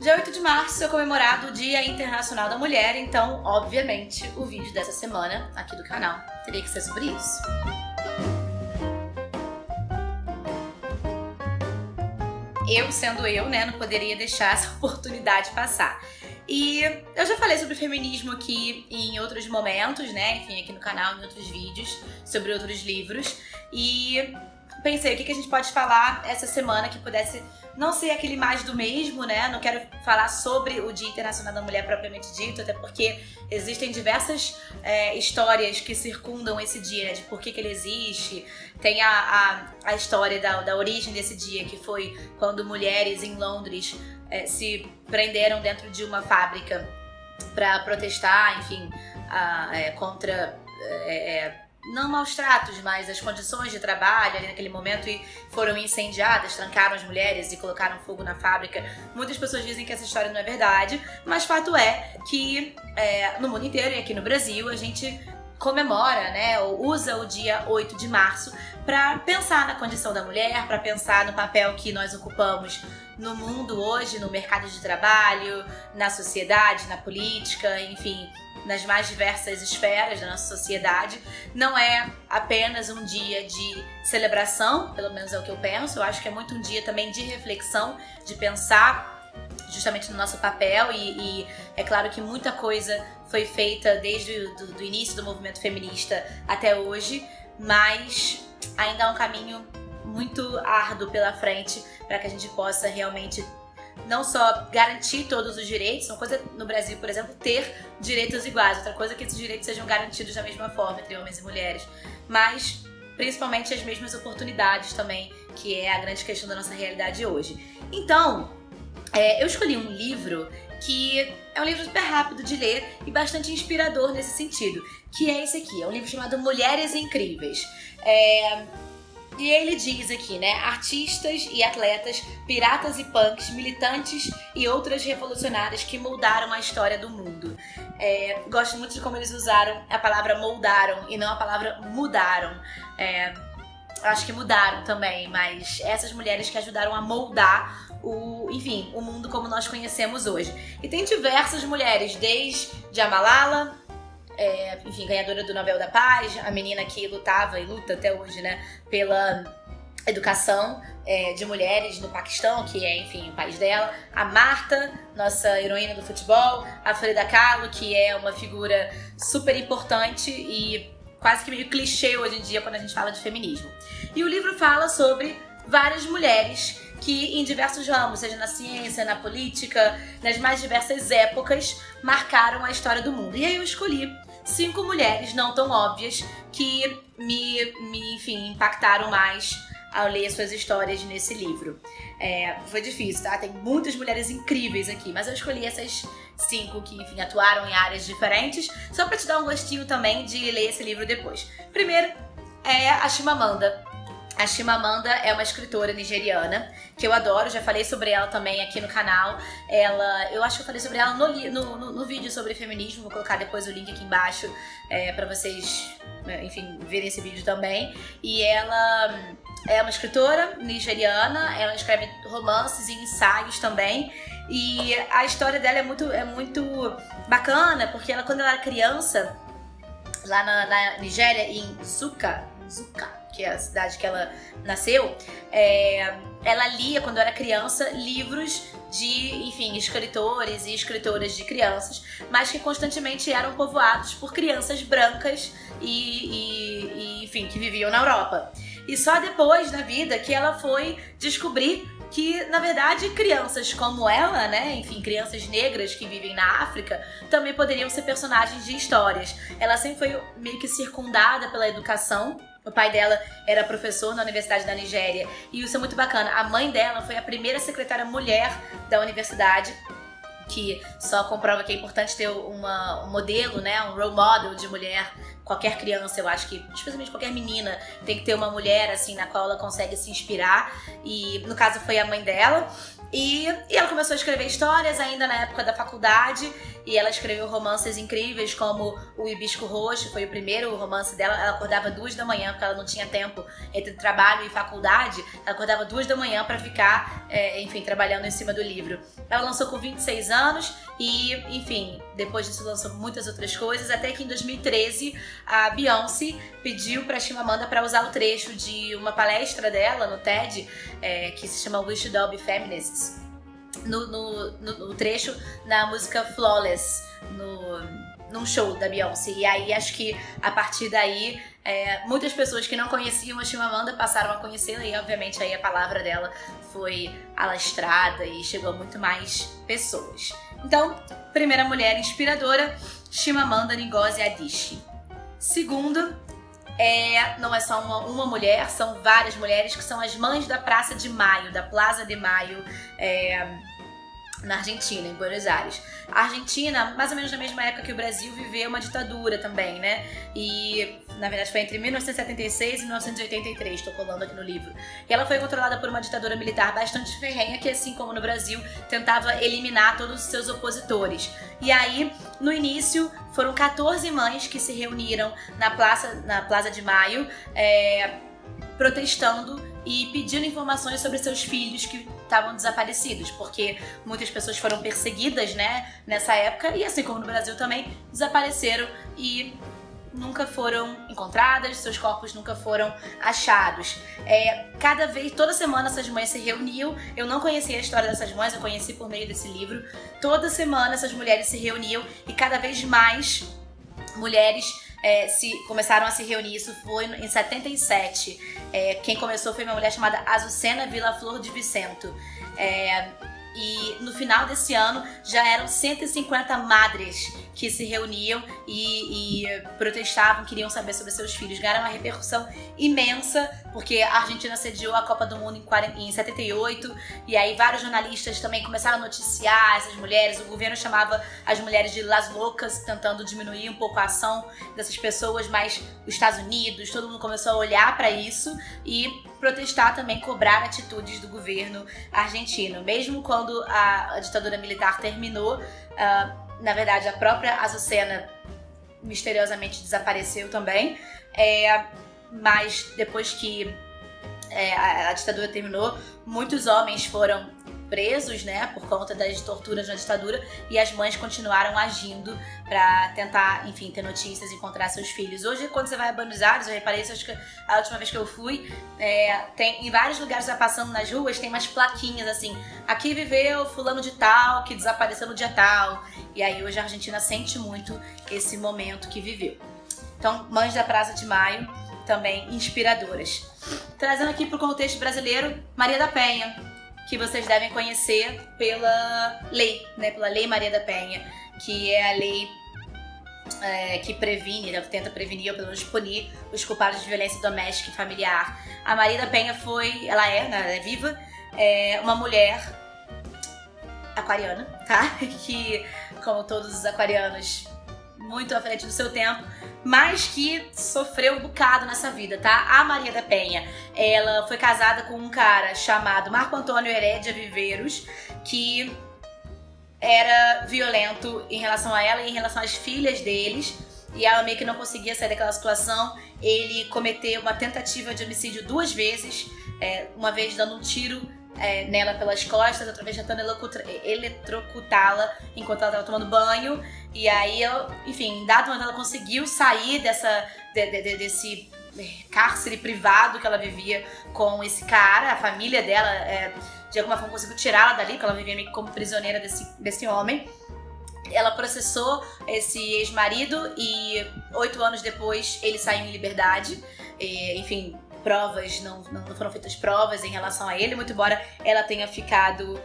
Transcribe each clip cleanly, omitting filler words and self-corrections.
Dia 8 de março é comemorado o Dia Internacional da Mulher, então, obviamente, o vídeo dessa semana aqui do canal teria que ser sobre isso. Eu, sendo eu, né, não poderia deixar essa oportunidade passar. E eu já falei sobre feminismo aqui em outros momentos, né, enfim, aqui no canal, em outros vídeos, sobre outros livros. E pensei, o que a gente pode falar essa semana que pudesse não ser aquele mais do mesmo, né? Não quero falar sobre o Dia Internacional da Mulher propriamente dito, até porque existem diversas histórias que circundam esse dia, né? De por que ele existe. Tem a história da origem desse dia, que foi quando mulheres em Londres se prenderam dentro de uma fábrica para protestar, enfim, contra... não maus tratos, mas as condições de trabalho ali naquele momento, e foram incendiadas, trancaram as mulheres e colocaram fogo na fábrica. Muitas pessoas dizem que essa história não é verdade, mas fato é que no mundo inteiro e aqui no Brasil a gente comemora, né, ou usa o dia 8 de março para pensar na condição da mulher, para pensar no papel que nós ocupamos no mundo hoje, no mercado de trabalho, na sociedade, na política, enfim, nas mais diversas esferas da nossa sociedade. Não é apenas um dia de celebração, pelo menos é o que eu penso. Eu acho que é muito um dia também de reflexão, de pensar justamente no nosso papel, e é claro que muita coisa foi feita desde o início do movimento feminista até hoje, mas ainda há um caminho muito árduo pela frente para que a gente possa realmente não só garantir todos os direitos, uma coisa no Brasil, por exemplo, ter direitos iguais, outra coisa é que esses direitos sejam garantidos da mesma forma entre homens e mulheres, mas principalmente as mesmas oportunidades também, que é a grande questão da nossa realidade hoje. Então, eu escolhi um livro que é um livro super rápido de ler e bastante inspirador nesse sentido, que é esse aqui, é um livro chamado Mulheres Incríveis. E ele diz aqui, né, artistas e atletas, piratas e punks, militantes e outras revolucionárias que moldaram a história do mundo. Gosto muito de como eles usaram a palavra moldaram e não a palavra mudaram. Acho que mudaram também, mas essas mulheres que ajudaram a moldar o mundo como nós conhecemos hoje. E tem diversas mulheres, desde a Malala, enfim, ganhadora do Nobel da Paz, a menina que lutava e luta até hoje, né, pela educação de mulheres no Paquistão, que é, enfim, o país dela, a Marta, nossa heroína do futebol, a Frida Kahlo, que é uma figura super importante e quase que meio clichê hoje em dia quando a gente fala de feminismo. E o livro fala sobre várias mulheres que em diversos ramos, seja na ciência, na política, nas mais diversas épocas, marcaram a história do mundo. E aí eu escolhi 5 mulheres não tão óbvias que enfim, impactaram mais ao ler suas histórias nesse livro. Foi difícil, tá? Tem muitas mulheres incríveis aqui, mas eu escolhi essas 5 que, enfim, atuaram em áreas diferentes, só pra te dar um gostinho também de ler esse livro depois. Primeiro é a Chimamanda. A Chimamanda é uma escritora nigeriana que eu adoro, já falei sobre ela também aqui no canal. Eu acho que eu falei sobre ela no vídeo sobre feminismo, vou colocar depois o link aqui embaixo pra vocês, enfim, verem esse vídeo também. E ela é uma escritora nigeriana, ela escreve romances e ensaios também. E a história dela é muito bacana, porque quando ela era criança, lá na Nigéria, em Nsukka, que é a cidade que ela nasceu, ela lia, quando era criança, livros de, enfim, escritores e escritoras de crianças, mas que constantemente eram povoados por crianças brancas enfim, que viviam na Europa. E só depois, na vida, que ela foi descobrir que, na verdade, crianças como ela, né, enfim, crianças negras que vivem na África, também poderiam ser personagens de histórias. Ela sempre foi meio que circundada pela educação. O pai dela era professor na Universidade da Nigéria, e isso é muito bacana. A mãe dela foi a primeira secretária mulher da universidade, que só comprova que é importante ter um modelo, né, um role model de mulher. Qualquer criança, eu acho que, especialmente qualquer menina, tem que ter uma mulher, assim, na qual ela consegue se inspirar, e no caso foi a mãe dela. E ela começou a escrever histórias ainda na época da faculdade, e ela escreveu romances incríveis como O Hibisco Roxo, foi o primeiro romance dela. Ela acordava 2 da manhã, porque ela não tinha tempo entre trabalho e faculdade, ela acordava 2 da manhã para ficar, enfim, trabalhando em cima do livro. Ela lançou com 26 anos e, enfim, depois disso lançou muitas outras coisas, até que em 2013 a Beyoncé pediu para Chimamanda para usar o trecho de uma palestra dela no TED, que se chama We Should All Be Feminists, no trecho na música Flawless, num show da Beyoncé. E aí acho que a partir daí muitas pessoas que não conheciam a Chimamanda passaram a conhecê-la, e obviamente aí a palavra dela foi alastrada e chegou a muito mais pessoas. Então, primeira mulher inspiradora, Chimamanda Ngozi Adichie. Segundo, não é só uma mulher, são várias mulheres que são as mães da Praça de Maio, da Plaza de Maio, na Argentina, em Buenos Aires. A Argentina, mais ou menos na mesma época que o Brasil, viveu uma ditadura também, né? E, na verdade, foi entre 1976 e 1983, estou colando aqui no livro. E ela foi controlada por uma ditadura militar bastante ferrenha, que, assim como no Brasil, tentava eliminar todos os seus opositores. E aí, no início, foram 14 mães que se reuniram na Plaza de Maio, protestando e pedindo informações sobre seus filhos que estavam desaparecidos, porque muitas pessoas foram perseguidas, né, nessa época, e assim como no Brasil também, desapareceram e nunca foram encontradas, seus corpos nunca foram achados. Toda semana essas mães se reuniam. Eu não conhecia a história dessas mães, eu conheci por meio desse livro. Toda semana essas mulheres se reuniam e cada vez mais mulheres começaram a se reunir. Isso foi em 77. Quem começou foi uma mulher chamada Azucena Villaflor de Vicento. E no final desse ano já eram 150 madres que se reuniam e protestavam, queriam saber sobre seus filhos. Ganharam uma repercussão imensa, porque a Argentina sediou a Copa do Mundo em 78, e aí vários jornalistas também começaram a noticiar essas mulheres. O governo chamava as mulheres de Las Loucas, tentando diminuir um pouco a ação dessas pessoas, mas os Estados Unidos, todo mundo começou a olhar para isso e protestar também, cobrar atitudes do governo argentino. Mesmo quando a ditadura militar terminou, na verdade a própria Azucena misteriosamente desapareceu também, mas depois que a ditadura terminou, muitos homens foram presos, né, por conta das torturas na ditadura, e as mães continuaram agindo para tentar, enfim, ter notícias e encontrar seus filhos. Hoje, quando você vai a Buenos Aires, eu reparei isso, acho que a última vez que eu fui, tem em vários lugares, já passando nas ruas, tem umas plaquinhas assim: aqui viveu fulano de tal, que desapareceu no dia tal. E aí hoje a Argentina sente muito esse momento que viveu. Então, mães da Praça de Maio, também inspiradoras. Trazendo aqui para o contexto brasileiro, Maria da Penha, que vocês devem conhecer pela lei, né? Pela Lei Maria da Penha, que é a lei que previne, tenta prevenir ou pelo menos punir os culpados de violência doméstica e familiar. A Maria da Penha ela é viva, uma mulher aquariana, tá? Que, como todos os aquarianos, muito à frente do seu tempo, mas que sofreu um bocado nessa vida, tá? A Maria da Penha, ela foi casada com um cara chamado Marco Antônio Herédia Viveiros, que era violento em relação a ela e em relação às filhas deles, e ela meio que não conseguia sair daquela situação. Ele cometeu uma tentativa de homicídio 2 vezes, uma vez dando um tiro nela pelas costas, outra vez tentando eletrocutá-la enquanto ela estava tomando banho. E aí, enfim, em dado momento ela conseguiu sair desse cárcere privado que ela vivia com esse cara. A família dela, de alguma forma, conseguiu tirá-la dali, porque ela vivia meio que como prisioneira desse homem. Ela processou esse ex-marido e 8 anos depois ele saiu em liberdade. Enfim, não foram feitas provas em relação a ele, muito embora ela tenha ficado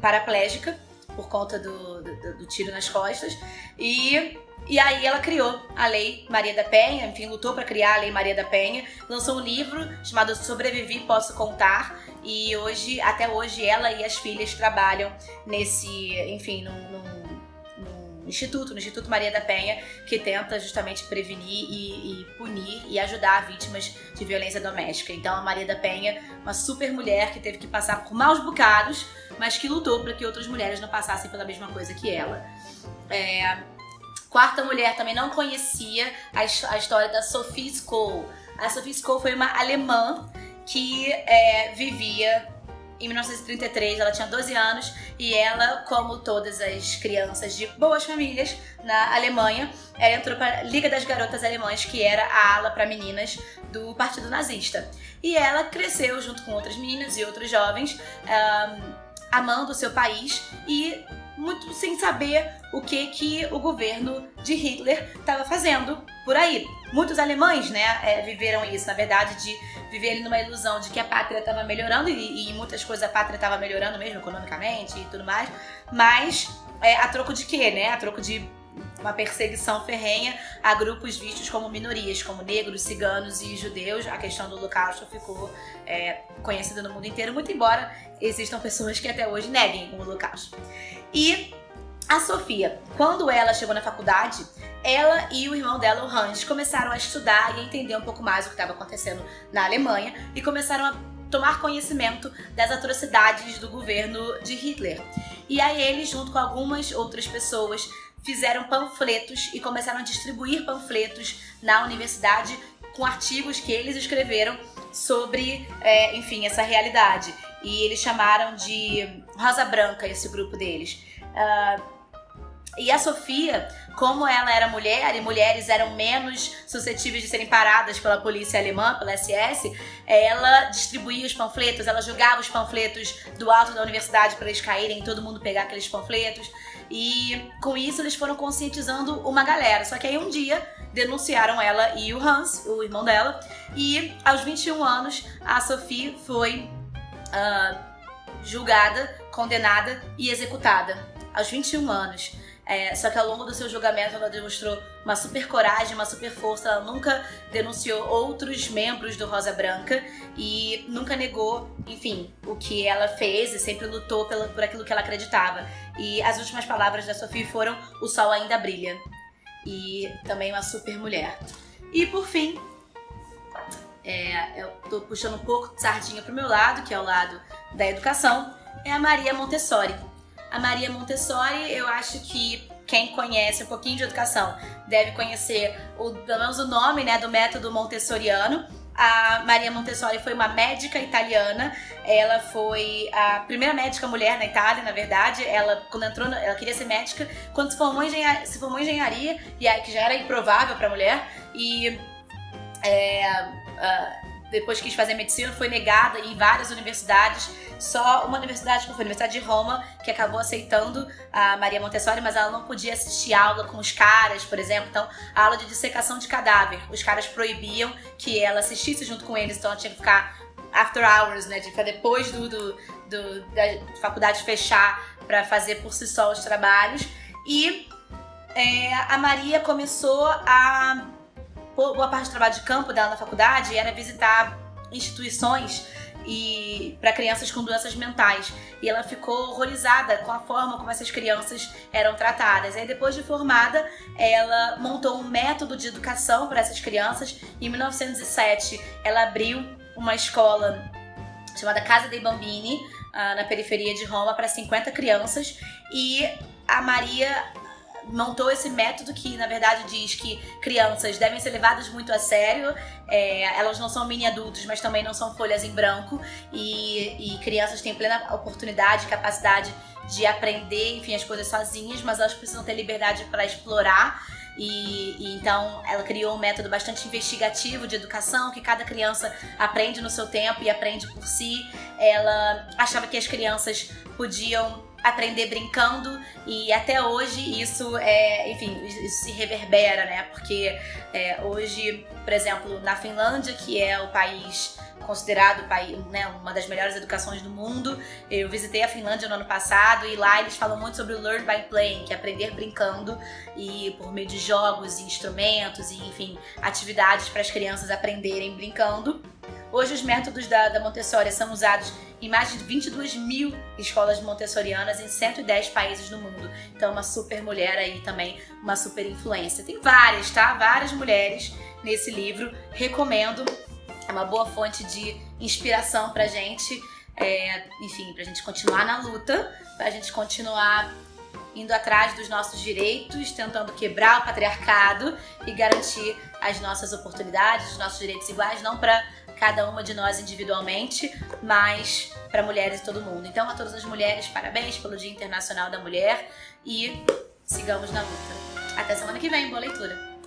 paraplégica por conta do tiro nas costas. E aí ela criou a Lei Maria da Penha, enfim, lutou para criar a Lei Maria da Penha, lançou um livro chamado Sobrevivi, Posso Contar, e até hoje ela e as filhas trabalham num no Instituto Maria da Penha, que tenta justamente prevenir e punir e ajudar vítimas de violência doméstica. Então a Maria da Penha, uma super mulher que teve que passar por maus bocados, mas que lutou para que outras mulheres não passassem pela mesma coisa que ela. Quarta mulher, também não conhecia a história da Sophie Scholl. A Sophie Scholl foi uma alemã que vivia em 1933, ela tinha 12 anos e ela, como todas as crianças de boas famílias na Alemanha, ela entrou para a Liga das Garotas Alemãs, que era a ala para meninas do Partido Nazista. E ela cresceu junto com outras meninas e outros jovens, amando o seu país e muito sem saber o que o governo de Hitler estava fazendo por aí. Muitos alemães, né, viveram isso, na verdade, de viver numa ilusão de que a pátria estava melhorando e em muitas coisas a pátria estava melhorando mesmo, economicamente e tudo mais, mas a troco de quê, né? A troco de uma perseguição ferrenha a grupos vistos como minorias, como negros, ciganos e judeus. A questão do Holocausto ficou conhecida no mundo inteiro, muito embora existam pessoas que até hoje neguem o Holocausto. E a Sofia, quando ela chegou na faculdade, ela e o irmão dela, o Hans, começaram a estudar e a entender um pouco mais o que estava acontecendo na Alemanha e começaram a tomar conhecimento das atrocidades do governo de Hitler. E aí eles, junto com algumas outras pessoas, fizeram panfletos e começaram a distribuir panfletos na universidade com artigos que eles escreveram sobre, enfim, essa realidade. E eles chamaram de Rosa Branca, esse grupo deles. E a Sofia, como ela era mulher e mulheres eram menos suscetíveis de serem paradas pela polícia alemã, pela SS, ela distribuía os panfletos, ela jogava os panfletos do alto da universidade para eles caírem, todo mundo pegar aqueles panfletos. E com isso eles foram conscientizando uma galera. Só que aí um dia denunciaram ela e o Hans, o irmão dela, e aos 21 anos a Sophie foi julgada, condenada e executada. Aos 21 anos. Só que ao longo do seu julgamento ela demonstrou uma super coragem, uma super força. Ela nunca denunciou outros membros do Rosa Branca e nunca negou, enfim, o que ela fez e sempre lutou por aquilo que ela acreditava. E as últimas palavras da Sophie foram: o sol ainda brilha. E também uma super mulher. E por fim, eu tô puxando um pouco de sardinha pro meu lado, que é o lado da educação, é a Maria Montessori. A Maria Montessori, eu acho que quem conhece um pouquinho de educação deve conhecer pelo menos o nome, né, do método montessoriano. A Maria Montessori foi uma médica italiana. Ela foi a primeira médica mulher na Itália, na verdade. Ela, quando entrou, ela queria ser médica. Quando se formou em engenharia, e aí, que já era improvável para mulher, e depois quis fazer medicina, foi negada em várias universidades. Só uma universidade, que foi a Universidade de Roma, que acabou aceitando a Maria Montessori, mas ela não podia assistir aula com os caras, por exemplo. Então, a aula de dissecação de cadáver, os caras proibiam que ela assistisse junto com eles, então ela tinha que ficar after hours, né, de ficar depois da faculdade fechar para fazer por si só os trabalhos. E a Maria começou boa parte do trabalho de campo dela na faculdade era visitar instituições e para crianças com doenças mentais. E ela ficou horrorizada com a forma como essas crianças eram tratadas. Aí, depois de formada, ela montou um método de educação para essas crianças. Em 1907, ela abriu uma escola chamada Casa dei Bambini, na periferia de Roma, para 50 crianças. E a Maria montou esse método que, na verdade, diz que crianças devem ser levadas muito a sério. Elas não são mini adultos, mas também não são folhas em branco. E crianças têm plena oportunidade e capacidade de aprender, enfim, as coisas sozinhas, mas elas precisam ter liberdade para explorar. E então ela criou um método bastante investigativo de educação, que cada criança aprende no seu tempo e aprende por si. Ela achava que as crianças podiam aprender brincando, e até hoje isso enfim, isso se reverbera, né? Porque hoje, por exemplo, na Finlândia, que é o país considerado né, uma das melhores educações do mundo, eu visitei a Finlândia no ano passado e lá eles falam muito sobre o Learn by Playing, que é aprender brincando, e por meio de jogos e instrumentos e, enfim, atividades para as crianças aprenderem brincando. Hoje os métodos da Montessori são usados em mais de 22 mil escolas montessorianas em 110 países no mundo. Então uma super mulher aí também, uma super influência. Tem várias, tá? Várias mulheres nesse livro. Recomendo. É uma boa fonte de inspiração pra gente. Enfim, pra gente continuar na luta, pra gente continuar indo atrás dos nossos direitos, tentando quebrar o patriarcado e garantir as nossas oportunidades, os nossos direitos iguais, não para cada uma de nós individualmente, mas para mulheres de todo mundo. Então, a todas as mulheres, parabéns pelo Dia Internacional da Mulher e sigamos na luta. Até semana que vem, boa leitura!